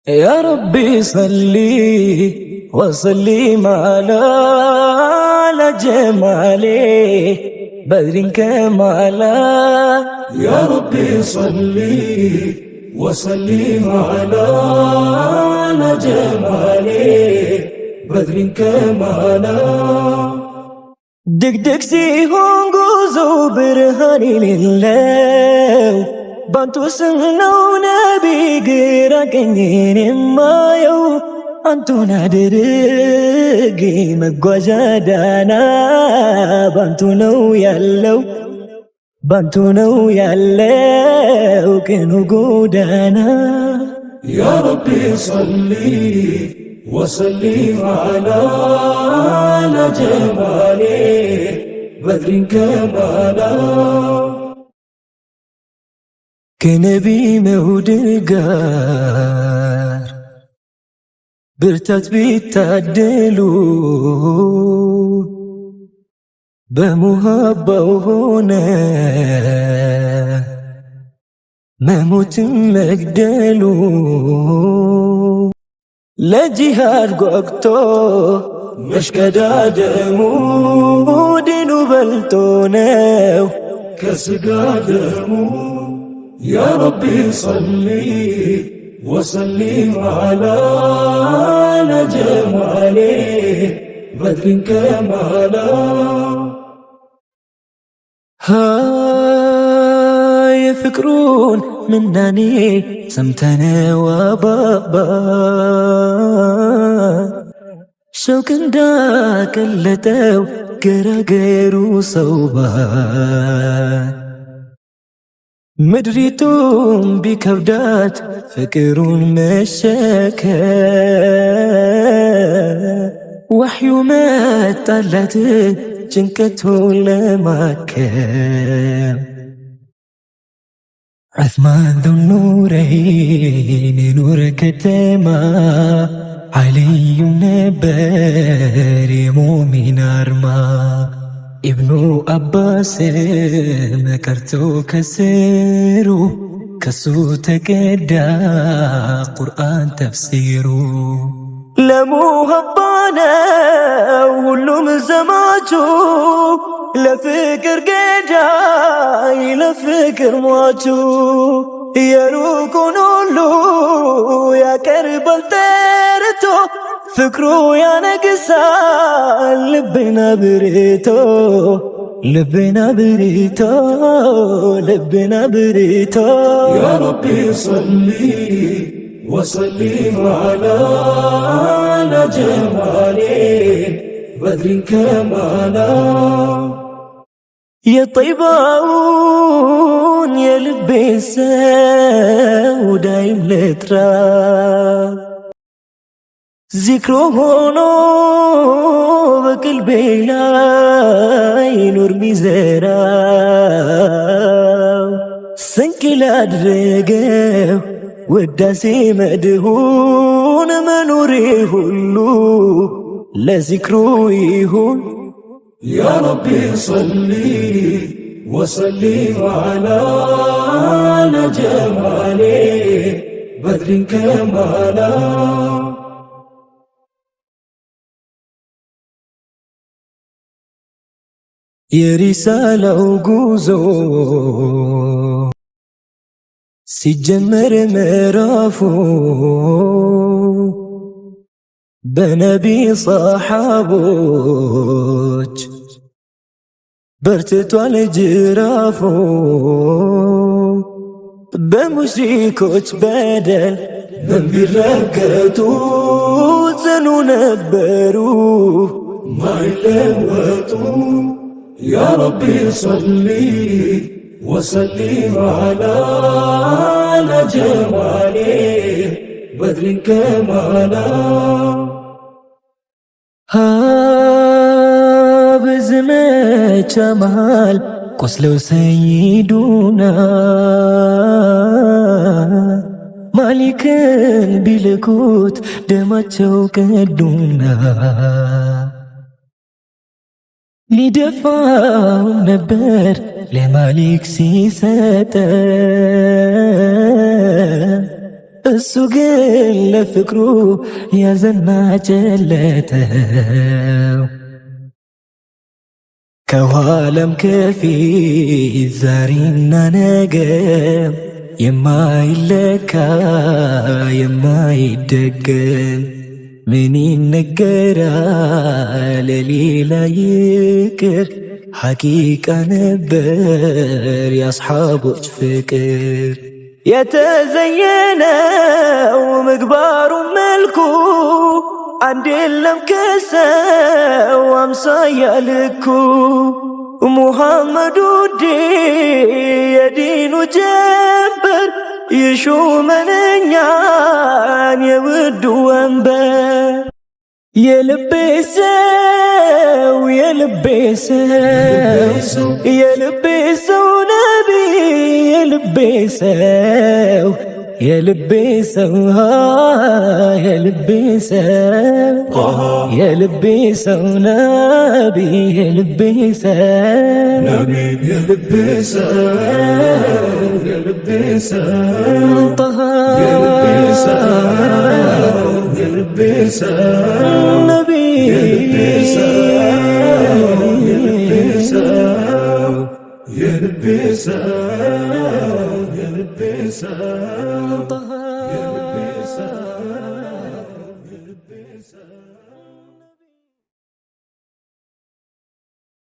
يا ربي صلي وسلم على جماله بدر كمالا. يا ربي صلي وسلم على جماله بدر كمالا. دقدق ሲሆን ጉዞ ብርሃን የሌለው ባንቱ ስም ነው ነቢ ግራ ቀኝን የማየው አንቱን አድርጌ መጓዣ ዳና ባንቱ ነው ያለው ባንቱ ነው ያለው ቅኑ ጎዳና። ያ ረቢ ሰሊ ወሰሊም አላ ጀማሌ በድሪን ከማላ። ከነቢ መውደድ ጋር ብርታት ቢታደሉ በሙሃባው ሆነ መሞትም መግደሉ ለጂሃድ ጓግቶ መሽቀዳደሙ ዲኑ በልጦ ነው ከስጋ ደሙ። ያ ረቢ ሰሊ ወሰሊም አላ ጀማሌ በድሪን ከማላ። የፍቅሩን ምናኔ ሰምተነው አባባ ሸውቅ እንዳቀለጠው ገራገሩ ሰውባ ምድሪቱን ቢከብዳት ፍቅሩን መሸከም ወሕዩ መጣላት ጭንቀቱን ለማከም። ዑስማን ዙኑረይን ኑር ከተማ ዓልዩም ነበር የሙእሚን አርማ። ኢብኑ አባስ መቀርቶ ከስሩ ከሱ ተቀዳ ቁርአን ተፍሲሩ። ለሙሀባ ነው ሁሉም ዘማቹ ለፍቅር ገዳይ ለፍቅር ሟቹ። የሩቁን ሁሉ ያቀርባል ጠርቶ ፍቅሩ ያነግሳል ልብን አብርቶ ልብን አብርቶ ልብን አብርቶ። ያ ረቢ ሰሊ ወሰሊም አላ ጀማሌ በድሪን ከማላ። የጠይባውን የልቤን ሰው ዳይም ልጥራ ዚክሮ ሆኖ በቅልቤ ላይ ኑር ሚዘራ ስንቅ ላድርገው ውዳሴ መድሁን መኖሬ ሁሉ ለዚክሩ ይሁን። ያ ረቢ ሰሊ ወሰሊም አላ ጀማሌ በድሪን ከማላ። የሪሳላው ጉዞ ሲጀመር ምዕራፉ በነቢ ሰሓቦች በርትቷል ጅራፉ። በሙሽሪኮች በደል ምን ቢረገጡ ጽኑ ነበሩ ማይለወጡ። ያ ረቢ ሰሊ ወሰሊም አላ ጀማሌ በድሪን ከማላ። በዘመቻ መሃል ቆስለው ሰይዱና ማሊክን ቢልኩት ደማቸው ቀዱና ሊደፋው ነበር ለማሊክ ሲሰጠ እሱ ግን ለፍቅሩ ያዘና ጨለተው። ከኋላም ከፊት ዛሬና ነገ የማይለካ የማይደገም ምን ይነገራል ሌላ ይቅር ሐቂቃ ነበር የአስሓቦች ፍቅር። የተዘየነው ምግባሩ መልኩ አንድ የለም ከሰው አምሳያ ልኩ። ሙሐመድ ውዴ የዲኑ ጀንበር ይሹመነኛን የውዱ ወንበር። የልቤ ሰው የልቤ ሰው የልቤ ሰው ነቢ የልቤ ሰው የልቤ ሰው የልቤ ሰው የልቤ ሰው ነቢ የልቤ ሰው የልቤ ሰው የልቤ ሰው የልቤ ሰው ነቢ የልቤ ሰው የልቤ ሰው የልቤ ሰው